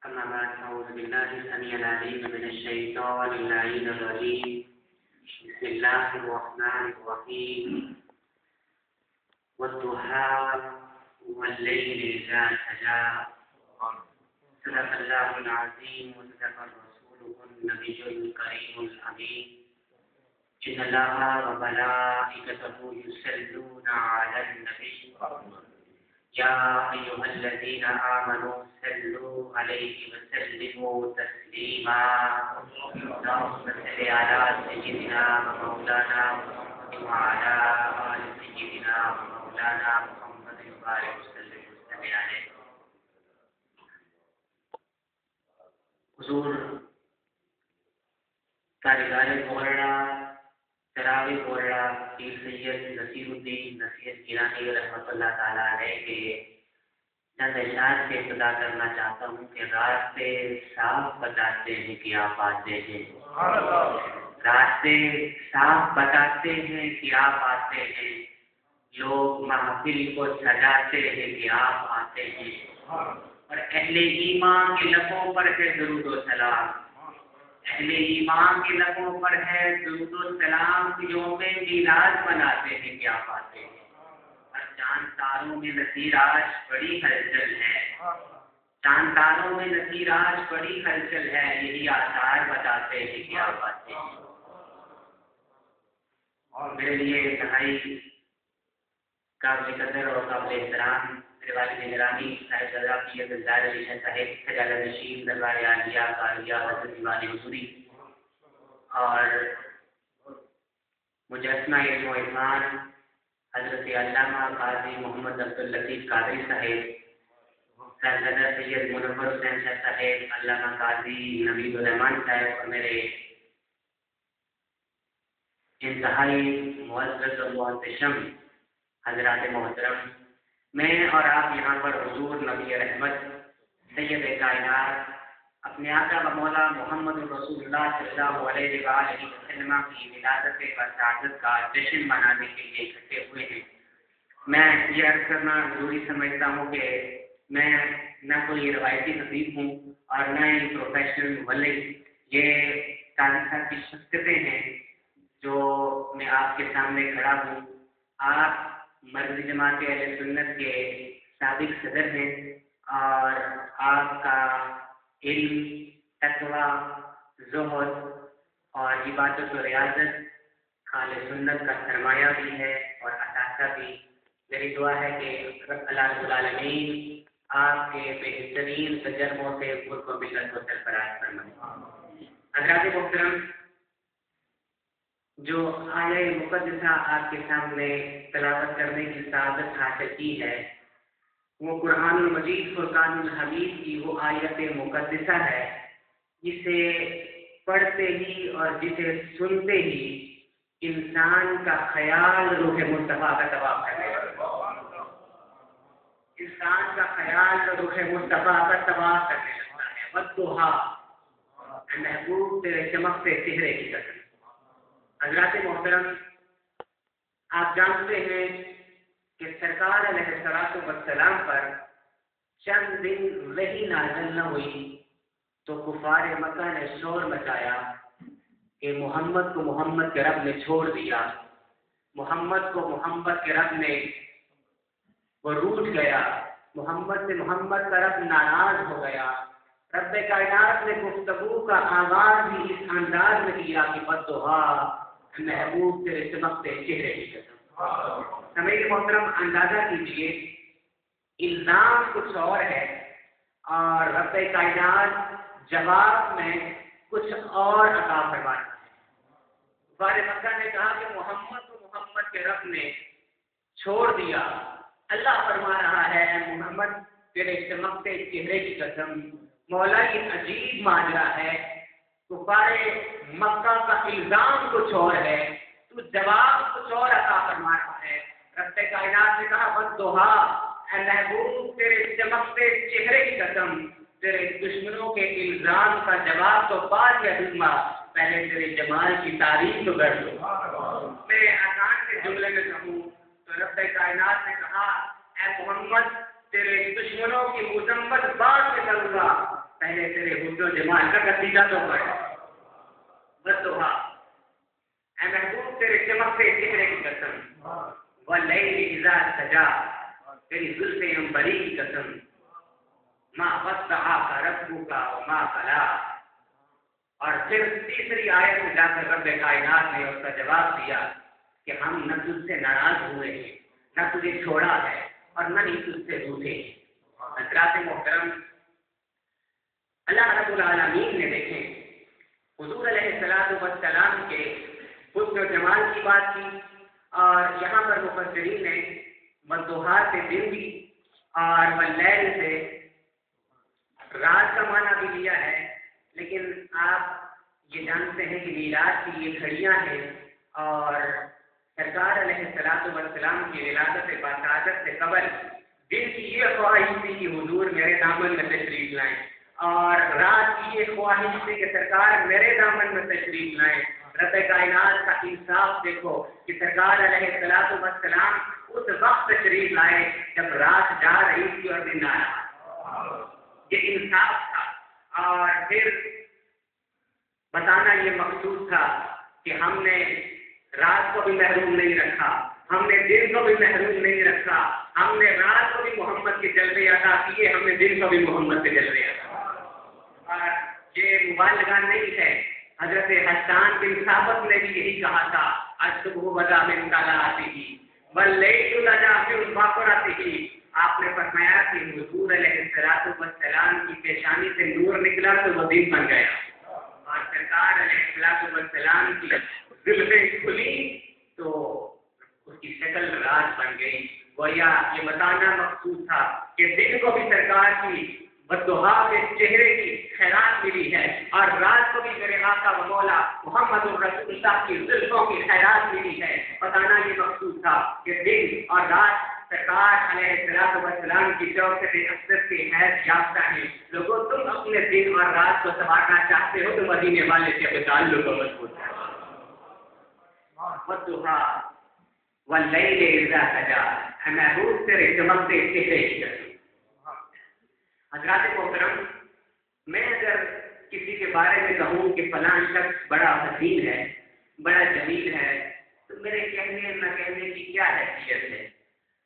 أما بعد أعوذ بالله السميع العليم من الشيطان اللعين الرجيم بسم الله الرحمن الرحيم والضحى والليل إذا سجى صدق الله العظيم وصدق رسوله النبي الكريم الأمين إن الله وملائكته يصلون على النبي يا أيها الذين آمنوا صلوا عليه وسلموا تسليما اللهم صل على سيدنا ومولانا محمد وعلى آل سيدنا ومولانا محمد وبارك وسلم عليه. حضور کارگار مولانا تراوی مولانا پیر سید نصیر الدین نصیر گیلانی رحمۃ اللہ تعالیٰ علیہ کے چند اشعار سے ابتدا کرنا چاہتا ہوں کہ راستے صاف بتاتے ہیں کہ آپ آتے ہیں، راستے صاف بتاتے ہیں کہ آپ آتے ہیں، لوگ محفل کو سجاتے ہیں کہ آپ آتے ہیں، اور اہل ایمان کے لبوں پر ہے درود و سلام، اہل ایمان کے لبوں پر ہے درود و سلام، یوم میلاد مناتے ہیں کہ آپ آتے ہیں، اور چاند تاروں میں نصیر آج بڑی ہلچل ہے، چاند تاروں میں نصیر آج بڑی ہلچل ہے، یہی آثار بتاتے ہیں کہ آپ آتے ہیں. اور میرے لیے انتہائی قابل قدر اور قابل احترام میرے والد گرامی صاحب درگاہ پیر گلزار علی شاہ صاحب خجالہ نشین دربار عالیہ قاریہ حضرت دیوان حضوری اور مجسمہ علم و عرفان حضرت علامہ قاضی محمد عبداللطیف قادری صاحب، صاحبزادہ سید منور حسین شاہ صاحب، علامہ قاضی نوید الرحمان صاحب اور میرے انتہائی معزز و محتشم حضرات محترم، میں اور آپ یہاں پر حضور نبی رحمت سید کائنات اپنے آقا و مولا محمد رسول اللہ صلی اللہ علیہ وآلہ وسلم کی ولادت بسعادت کا جشن منانے کے لیے اکٹھے ہوئے ہیں. میں یہ عرض کرنا ضروری سمجھتا ہوں کہ میں نہ کوئی روایتی خطیب ہوں اور نہ ہی پروفیشنل مبلغ، یہ قاضی صاحب کی شخصیتیں ہیں جو میں آپ کے سامنے کھڑا ہوں. آپ مرکزی جماعت اہل سنت کے سابق صدر ہیں اور آپ کا علم، تقویٰ، زہد اور عبادت و ریاضت اہل سنت کا سرمایہ بھی ہے اور اثاثہ بھی. میری دعا ہے کہ اللہ رب العالمین آپ کے بہترین تجربوں سے ملک و ملت کو سرفراز فرمائے. حضرات محترم، جو آیہ مقدسہ آپ کے سامنے تلاوت کرنے کی سعادت حاصل کی ہے وہ قرآن المجید فرقان الحمید کی وہ آیت مقدسہ ہے جسے پڑھتے ہی اور جسے سنتے ہی انسان کا خیال روح مصطفیٰ کا طواف کرنے لگتا ہے، انسان کا خیال روح مصطفیٰ کا طواف کرنے لگتا ہے. والضحیٰ، محبوب تیرے چمکتے چہرے کی قسم. حضرات محترم، آپ جانتے ہیں کہ سرکار علیہ الصلوۃ والسلام پر چند دن وحی نازل نہ ہوئی تو کفار مکہ نے شور مچایا کہ محمد کو محمد کے رب نے چھوڑ دیا، محمد کو محمد کے رب نے وہ روٹھ گیا، محمد سے محمد کا رب ناراض ہو گیا. رب کائنات نے گفتگو کا آغاز بھی اس انداز میں کیا کہ والضحیٰ، محبوب تیرے چمکتے چہرے کی قسم. سمیع محترم، اندازہ کیجیے الزام کچھ اور ہے اور رب کائنات جواب میں کچھ اور عطا فرماتا ہے. کفار مکہ نے کہا کہ محمد کو محمد کے رب نے چھوڑ دیا. اللہ فرما رہا ہے اے محمد تیرے چمکتے چہرے کی قسم. مولا یہ عجیب ماجرا ہے، کفار مکہ کا الزام کچھ اور ہے، تو جواب کچھ اور عطا فرما رہا ہے. رب کائنات نے کہا والضحیٰ، اے محبوب تیرے چمکتے چہرے کی قسم، تیرے دشمنوں کے الزام کا جواب تو بعد میں دوں گا، پہلے تیرے جمال کی تعریف تو کر دو. میں آسان کے جملے میں کہوں تو رب کائنات نے کہا اے محمد تیرے دشمنوں کی مذمت بعد میں کروں گا، پہلے حسن و جمال کا قصیدہ تو پڑھ بدوہا اے محبوب تیرے چمکتے چہرے کی قسم واللیل اذا سجا تیری زلفیں عنبری کی قسم ما ودعک ربک وما قلی. اور پھر تیسری آیت میں جا کر رب کائنات نے اس کا جواب دیا کہ ہم نہ تجھ سے ناراض ہوئے ہیں، نہ تجھے چھوڑا ہے اور نہ ہی تجھ سے روٹھے ہیں. حضرات محترم، اللہ رب العالمین نے دیکھیں حضور علیہ السلام کے حسن و جمال کی بات کی، اور یہاں پر مفسرین نے والضحیٰ سے دن بھی اور واللیل سے رات کا معنی بھی لیا ہے. لیکن آپ یہ جانتے ہیں کہ میلاد کی یہ گھڑیاں ہیں، اور سرکار علیہ السلام کی ولادت باسعادت سے قبل دن کی یہ خواہش تھی کہ حضور میرے دامن میں تشریف لائیں، اور رات کی یہ خواہش تھی کہ سرکار میرے دامن میں تشریف لائیں. رب کائنات کا انصاف دیکھو کہ سرکار علیہ السلام اس وقت تشریف لائے جب رات جا رہی تھی اور دن آ رہا. یہ انصاف تھا. اور پھر بتانا یہ مقصود تھا کہ ہم نے رات کو بھی محروم نہیں رکھا، ہم نے دن کو بھی محروم نہیں رکھا، ہم نے رات کو بھی محمد کے جلوے عطا کیے، ہم نے دن کو بھی محمد کے جلوے عطا. اور یہ مبالغہ نہیں ہے، حضرت حسان بن ثابت نے بھی یہی کہا تھا الصبح بدا من طلعته واللیل لجا من باقرته. آپ نے فرمایا کہ حضور علیہ السلام کی پیشانی سے نور نکلا تو وہ دن بن گیا، اور سرکار علیہ السلام کی زلفیں کھلی تو اس کی شکل رات بن گئی. گویا یہ بتانا مقصود تھا کہ دن کو بھی سرکار کی بدوہا کے چہرے کی خیرات ملی ہے، اور رات کو بھی میرے آقا و مولا محمد الرسول اللہ کی زلفوں کی خیرات ملی ہے. بتانا یہ مقصود تھا کہ دن اور رات سرکار علیہ السلام کی شوکت اقدس کے حیث یافتہ ہیں. لوگوں تم اپنے دن اور رات کو سنوارنا چاہتے ہو تو مدینے والے سے اپنے تعلق کو مضبوط کرو. والضحیٰ واللیل اذا سجا، اے محبوب تیرے چمکتے چہرے کی قسم. حضرات محترم، میں اگر کسی کے بارے میں کہوں کہ فلاں شخص بڑا حسین ہے، بڑا جمیل ہے، تو میرے کہنے نہ کہنے کی کیا حیثیت ہے؟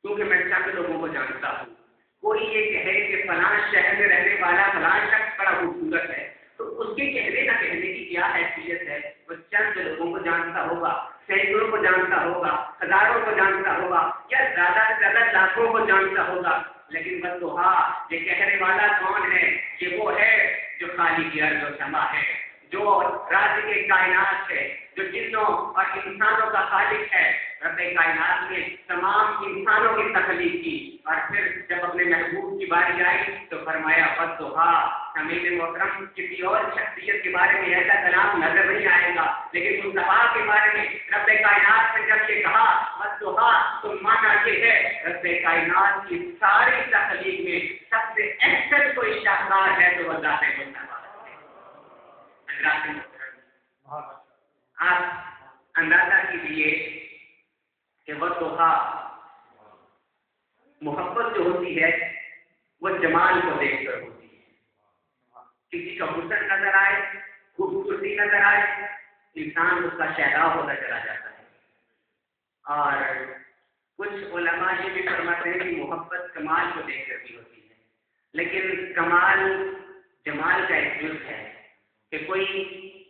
کیونکہ میں چند لوگوں کو جانتا ہوں. کوئی یہ کہے کہ فلاں شہر میں رہنے والا فلاں شخص بڑا خوبصورت ہے، تو اس کے کہنے نہ کہنے کی کیا حیثیت ہے؟ وہ چند لوگوں کو جانتا ہوگا، سینکڑوں کو جانتا ہوگا، ہزاروں کو جانتا ہوگا، یا زیادہ سے زیادہ لاکھوں کو جانتا ہوگا. لیکن بدوہا یہ کہنے والا کون ہے؟ یہ وہ ہے جو خالق ارض و سما ہے، جو رازق کائنات ہے، جو جنوں اور انسانوں کا خالق ہے. رب کائنات نے تمام انسانوں کی تخلیق کی، اور پھر جب اپنے محبوب کی باری آئی تو فرمایا والضحیٰ. سمیع محترم، کسی اور شخصیت کے بارے میں ایسا کلام نظر نہیں آئے گا، لیکن مصطفیٰ کے بارے میں رب کائنات نے جب یہ کہا والضحیٰ تو معنی یہ ہے رب کائنات کی ساری تخلیق میں سب سے احسن کوئی شاہکار ہے تو وہ ذات مصطفیٰ. حضرات محترم، آپ اندازہ کیجیے کہ والضحیٰ محبت جو ہوتی ہے وہ جمال کو دیکھ کر ہوتی ہے. کسی کا حسن نظر آئے، خوبصورتی نظر آئے، انسان اس کا شہلا ہوتا چلا جاتا ہے. اور کچھ علماء یہ بھی فرماتے ہیں کہ محبت کمال کو دیکھ کر بھی ہوتی ہے. لیکن کمال جمال کا ایک جز ہے کہ کوئی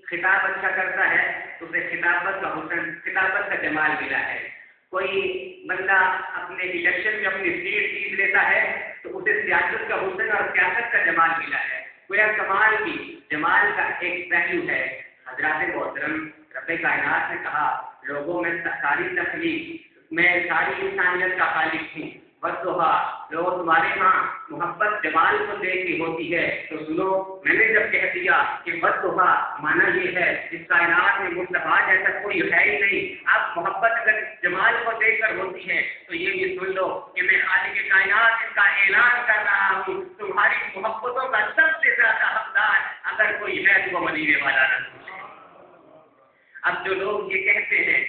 خطاب اچھا کرتا ہے تو اسے خطابت کا حسن، خطابت کا جمال ملا ہے. کوئی بندہ اپنے الیکشن میں اپنی سیٹ جیت لیتا ہے تو اسے سیاست کا حسن اور سیاست کا جمال ملا ہے. گویا کمال بھی جمال کا ایک پہلو ہے. حضرات محترم، رب کائنات نے کہا لوگوں میں ساری تخلیق میں ساری انسانیت کا خالق ہوں. والضحیٰ، لوگ تمہارے ہاں محبت جمال کو دیکھ کے ہوتی ہے تو سنو، میں نے جب کہہ دیا کہ والضحیٰ معنی یہ ہے اس کائنات میں مصطفیٰ جیسا کوئی ہے ہی نہیں. اب محبت اگر جمال کو دیکھ کر ہوتی ہے تو یہ بھی سن لو کہ میں خالق کائنات اس کا اعلان کر رہا ہوں، تمہاری محبتوں کا سب سے زیادہ حقدار اگر کوئی ہے تو وہ مدینے والا رسول ہے. اب جو لوگ یہ کہتے ہیں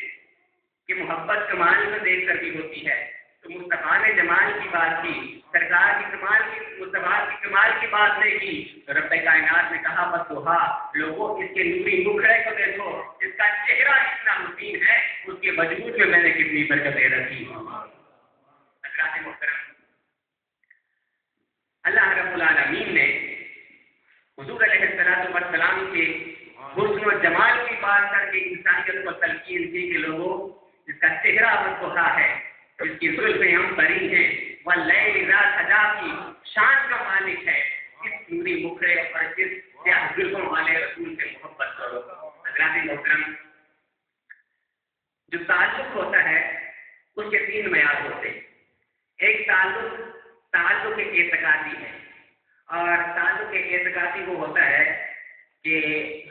کہ محبت کمال کو دیکھ کر بھی ہوتی ہے تو مصطفیٰ نے جمال کی بات کی سرکار کی کمال کی مصطفیٰ کی کمال کی بات نہیں کی تو رب کائنات نے کہا بدوہا لوگوں اس کے نوری مکھڑے کو دیکھو، اس کا چہرہ اتنا حسین ہے، اس کے وجود میں نے کتنی برکتیں رکھی۔ حضرات محترم، اللہ رب العالمین نے حضور علیہ السلام کے حسن و جمال کی بات کر کے انسانیت کو تلقین کی کہ لوگوں اس کا چہرہ بدوہا ہے، اس کی زلفیں عنبری ہیں، واللیل اذا سجا کی شان کا مالک ہے، اس نوری مکھڑے اور اس سیاہ زلفوں والے رسول سے محبت کرو۔ حضرات محترم، جو تعلق ہوتا ہے اس کے 3 معیار ہوتے ہیں۔ ایک تعلق اعتقادی ہے، اور تعلق اعتقادی وہ ہوتا ہے کہ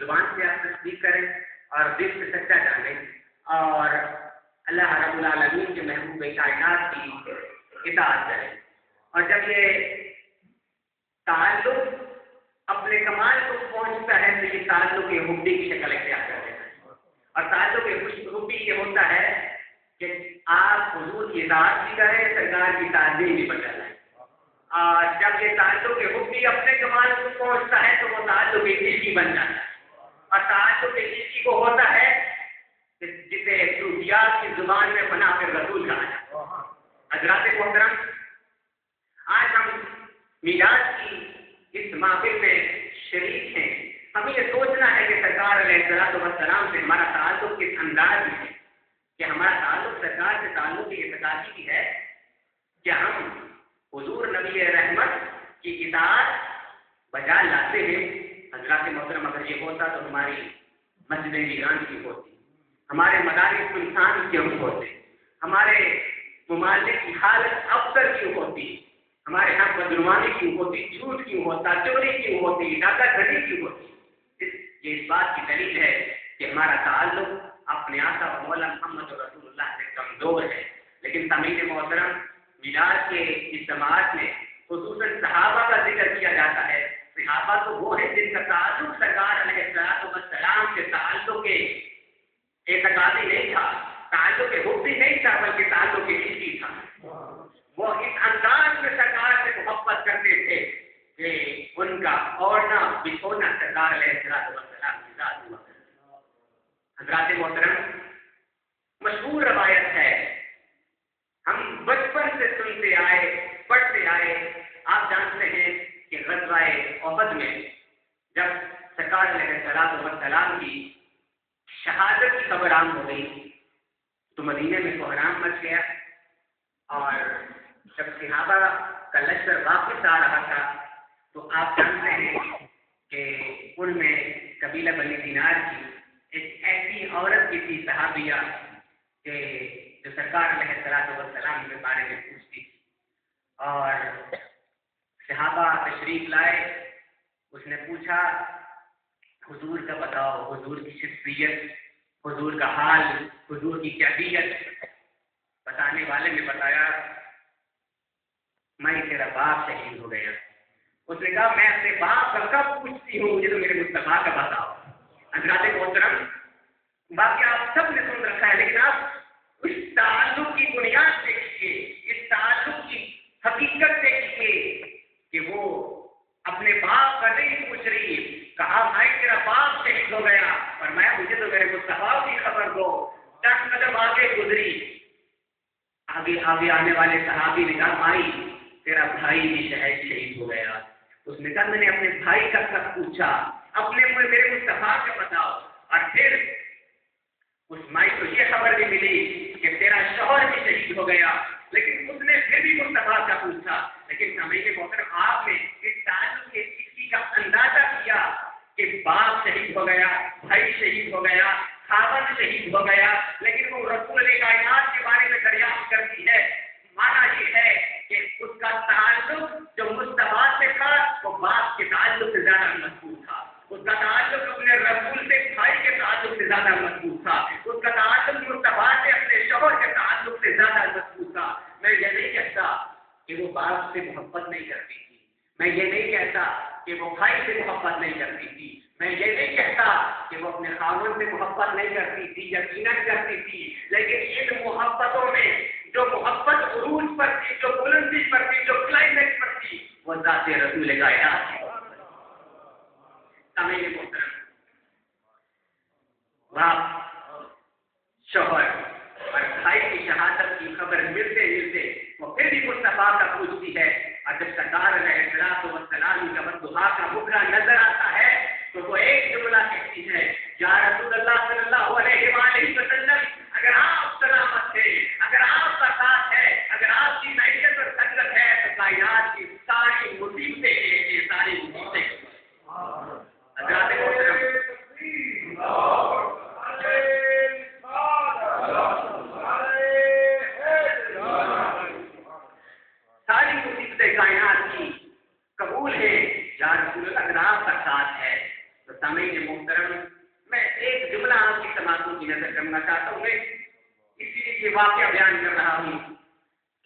زبان سے آپ تصدیق کریں اور دل سے سچا جانیں اور اللہ رب العالمین کے محبوب کائنات کی اطاعت کریں۔ اور جب یہ تعلق اپنے کمال کو پہنچتا ہے تو یہ تعلق حبی کی شکل اختیار کر لیتا ہے، اور تعلق حبی یہ ہوتا ہے کہ آپ حضور کی اطاعت بھی کریں، سرکار کی تعظیم بھی بچا لائیں۔ اور جب یہ تعلق حبی اپنے کمال کو پہنچتا ہے تو وہ تعلق عشقی بن جاتا ہے، اور تعلق عشقی کو ہوتا ہے جسے صوفیات کی زبان میں بنا کر رسول کہا جاتا ہے۔ حضرات محترم، آج ہم میلاد کی اس محفل میں شریک ہیں، ہمیں یہ سوچنا ہے کہ سرکار علیہ السلام سے ہمارا تعلق کس انداز میں ہے، کہ ہمارا تعلق سرکار سے تعلق اعتقادی بھی ہے کہ ہم حضور نبی رحمت کی اطاعت بجا لاتے ہیں۔ حضرات محترم، اگر یہ ہوتا تو ہماری مسجد ویران کی ہوتی، ہمارے مدارس انسان کیوں ہوتے، ہمارے ممالک کی حالت افسر کیوں ہوتی، ہمارے یہاں بدعنوانی کیوں ہوتی، جھوٹ کیوں ہوتا، چوری کیوں ہوتی، ڈاکہ ڈھڑی کیوں ہوتی۔ یہ اس بات کی دلیل ہے کہ ہمارا تعلق اپنے آقا و مولا محمد رسول اللہ سے کمزور ہے۔ لیکن سامعین محترم، میلاد کے اجتماعات میں خصوصاً صحابہ کا ذکر کیا جاتا ہے۔ صحابہ تو وہ ہیں جن کا تعلق سرکار علیہ السلام کے تعلق کے اعتقادی نہیں تھا، تعلق حبی نہیں تھا، بلکہ تعلق عشقی تھا۔ وہ اس انداز میں سرکار سے محبت کرتے تھے کہ ان کا اوڑھنا بچھونا سرکار علیہ السلام کی ذات ہوا۔ حضرات محترم، مشہور روایت ہے، ہم بچپن سے سنتے آئے، پڑھتے آئے، آپ جانتے ہیں کہ غزوہ احد میں جب سرکار علیہ السلام کی شہادت کی خبر عام ہو گئی تو مدینے میں کوہرام مچ گیا، اور جب صحابہ کا لشکر واپس آ رہا تھا تو آپ جانتے ہیں کہ ان میں قبیلہ بنی دینار کی ایک ایسی عورت کی تھی صحابیہ کہ جو سرکار علیہ السلام کے بارے میں پوچھتی تھی، اور صحابہ تشریف لائے، اس نے پوچھا حضور کا بتاؤ، حضور کی شخصیت، حضور کا حال، حضور کی کیفیت۔ بتانے والے نے بتایا میں تیرا باپ شہید ہو گیا۔ اس نے کہا میں اپنے باپ کا کب پوچھتی ہوں، مجھے تو میرے مصطفیٰ کا بتاؤ۔ حضرات محترم، باقی آپ سب نے سن رکھا ہے، لیکن آپ اس تعلق کی بنیاد دیکھیے، اس تعلق کی حقیقت دیکھیے کہ وہ اپنے باپ کا نہیں پوچھ رہی، کہا میں تیرا باپ شہید ہو گیا، اور میں مجھے تو میرے مصطفیٰ کی خبر دو۔ 10 قدم آگے گزری، آگے آنے والے صحابی نے کہا بھائی تیرا بھائی بھی شہید ہو گیا۔ اس نے کہا میں نے اپنے بھائی کا سب پوچھا، اپنے میرے مصطفیٰ کا بتاؤ۔ اور پھر اس مائی کو یہ خبر بھی ملی کہ تیرا شوہر بھی شہید ہو گیا، لیکن اس نے پھر بھی مصطفیٰ کا پوچھا۔ لیکن سامعین محترم، آپ نے اس تعلق کے کسی کا اندازہ کیا کہ باپ شہید ہو گیا، بھائی شہید ہو گیا، خاوند شہید ہو گیا، لیکن وہ رسول کائنات کے بارے میں دریافت کرتی ہے۔ مانا یہ ہے کہ اس کا تعلق جو مصطفیٰ سے تھا وہ باپ کے تعلق سے زیادہ مضبوط تھا، اس کا تعلق اپنے رسول سے بھائی کے تعلق سے زیادہ مضبوط تھا، اس کا تعلق مصطفیٰ سے اپنے شوہر کے تعلق سے زیادہ مضبوط تھا۔ میں یہ نہیں کہتا کہ وہ باپ سے محبت نہیں کرتی تھی، میں یہ نہیں کہتا کہ وہ بھائی سے محبت نہیں کرتی تھی، میں یہ نہیں کہتا کہ وہ اپنے خاوند سے محبت نہیں کرتی تھی، یقیناً کرتی تھی، لیکن ان محبتوں میں جو محبت عروج پر تھی، جو بلندی پر تھی، جو کلائمیکس پر تھی، وہ ذات رسول کائنات ہے۔ سامعین محترم، باپ، شوہر اور بھائی کی شہادت کی خبر ملتے ملتے وہ پھر بھی مصطفیٰ کا پوچھتی ہے، اور جب سرکار علیہ السلام کا بددعا کا بکرا نظر آتا ہے تو وہ ایک جملہ کہتی ہے، یا رسول اللہ صلی اللہ علیہ وآلہ وسلم، اگر آپ سلامت ہیں، اگر آپ کا ساتھ ہے، اگر آپ کی معیشت اور سنگت ہے تو کائنات کی ساری مصیبتیں ساری مصیبتیں حضرات محترم، ساری مصیبتیں کائنات کی قبول ہے یا رسول اللہ اگر آپ کا ساتھ ہے تو سامعین محترم، میں ایک جملہ آپ کی تماشوں کی نظر کرنا چاہتا ہوں، میں اسی لیے یہ واقعہ بیان کر رہا ہوں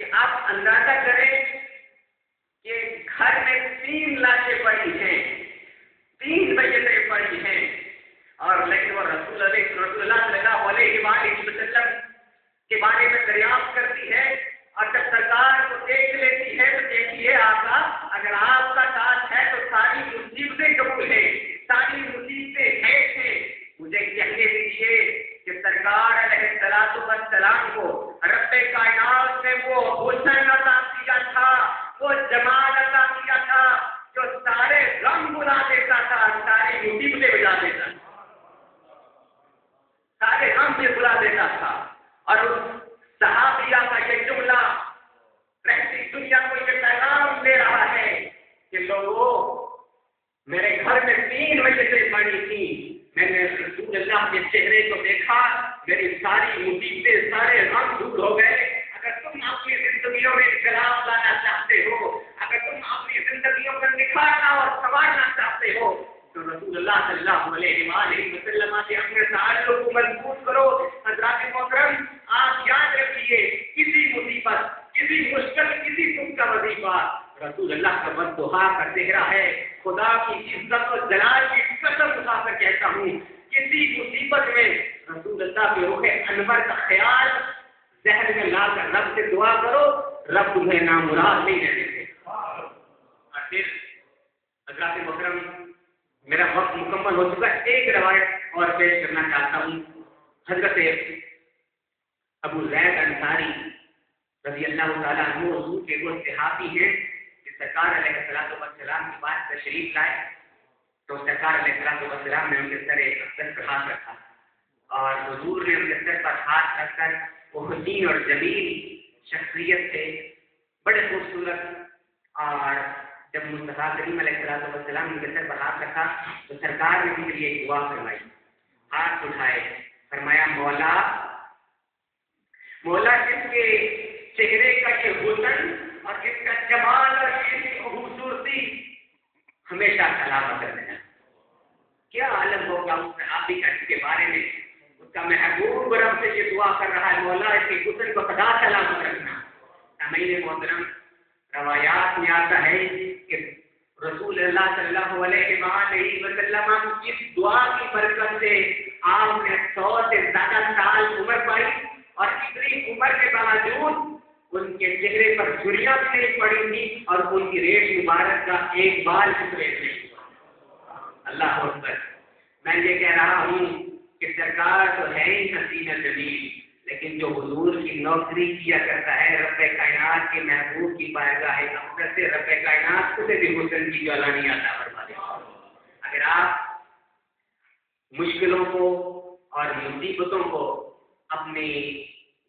کہ آپ اندازہ کریں کہ گھر میں 3 لاشیں پڑی ہیں، 3 میتیں پڑی ہیں، اور لیکن وہ رسول اللہ صلی اللہ علیہ وآلہ وسلم کے بارے میں دریافت کرتی ہے، اور جب سرکار کو دیکھ لیتی ہے تو کہتی ہے، آقا اگر آپ کا ساتھ ہے تو ساری مصیبتیں قبول ہیں، ساری مصیبتیں ہیں۔ مجھے کہنے دیجیے کہ سرکار علیہ السلام کو رب کائنات نے وہ حسن عطا کیا تھا، وہ جمال عطا کیا تھا جو سارے غم بلا دیتا تھا، ساری مصیبتیں بجا دیتا تھا، سارے غم بھی بلا دیتا تھا۔ اور اس صحابیہ کا یہ جملہ رہتی دنیا کو یہ پیغام دے رہا ہے کہ لوگوں، میرے گھر میں 3 میتیں پڑی تھی، میں نے رسول اللہ کے چہرے کو دیکھا، میری ساری مصیبتیں سارے غم دور ہو گئے۔ اگر تم اپنی زندگیوں میں انقلاب لانا چاہتے ہو، اگر تم اپنی زندگیوں کو نکھارنا اور سنوارنا چاہتے ہو تو رسول اللہ صلی اللہ علیہ وآلہ وسلم سے اپنے تعلق کو مضبوط کرو۔ حضرات محترم، آپ یاد رکھیے، کسی مصیبت، کسی مشکل، کسی دکھ کا وظیفہ رسول اللہ کا بددعا کا چہرہ ہے۔ خدا کی عزت و جلال کی قسم اٹھا کر کہتا ہوں، کسی مصیبت میں رسول اللہ کے رخ انور کا خیال ذہن میں لا کر رب سے دعا کرو، رب تمہیں نامراد نہیں رہنے دے۔ اور پھر حضرات محترم، میرا وقت مکمل ہو چکا ہے، ایک روایت اور پیش کرنا چاہتا ہوں۔ حضرت ابو زید انصاری رضی اللہ تعالیٰ عنہ حضور کے وہ صحابی ہیں کہ سرکار علیہ السلام کے پاس تشریف لائے تو سرکار علیہ السلام نے ان کے سر اقدس پر ہاتھ رکھا، اور حضور نے ان کے سر پر ہاتھ رکھ کر وہ حسین اور جمیل شخصیت تھے، بڑے خوبصورت، اور جب مصطفیٰ کریم علیہ السلام ان کے سر پر ہاتھ رکھا تو سرکار نے ان کے لیے ایک دعا فرمائی، ہاتھ اٹھائے، فرمایا مولا جس کے چہرے کا یہ حسن اور جس کا جمال اور اس کی خوبصورتی ہمیشہ سلامت رہنا۔ کیا عالم ہوگا اس صحابی کا اس کے بارے میں، اس کا محبوب رب سے یہ دعا کر رہا ہے، مولا اس کے حسن کو خدا سلامت رکھنا۔ سامعین محترم، روایات میں آتا ہے کہ رسول اللہ صلی اللہ علیہ وآلہ وسلم اس دعا کی برکت سے آپ نے 100 سے زیادہ سال عمر پائی، اور اتنی عمر کے باوجود ان کے چہرے پر جھریاں بھی نہیں پڑی تھی، اور ان کی ریش مبارک کا ایک بال ٹکڑے نہیں ہوا۔ اللہ اکبر۔ میں یہ کہہ رہا ہوں کہ سرکار تو ہے ہی حسین جمیل، لیکن جو حضور کی نوکری کیا کرتا ہے رب کائنات کے محبوب کی بارگاہ اقدس سے، رب کائنات اسے بھی حسن کی جوانی عطا فرما دے۔ اگر آپ مشکلوں کو اور مصیبتوں کو اپنے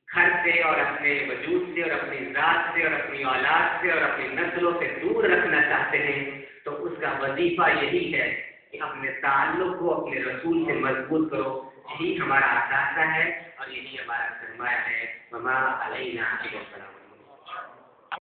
گھر سے اور اپنے وجود سے اور اپنی ذات سے اور اپنی اولاد سے اور اپنی نسلوں سے دور رکھنا چاہتے ہیں تو اس کا وظیفہ یہی ہے کہ اپنے تعلق کو اپنے رسول سے مضبوط کرو۔ یہی ہمارا اثاثہ ہے اور یہی ہمارا سرمایہ ہے۔ وما علینا الا البلاغ۔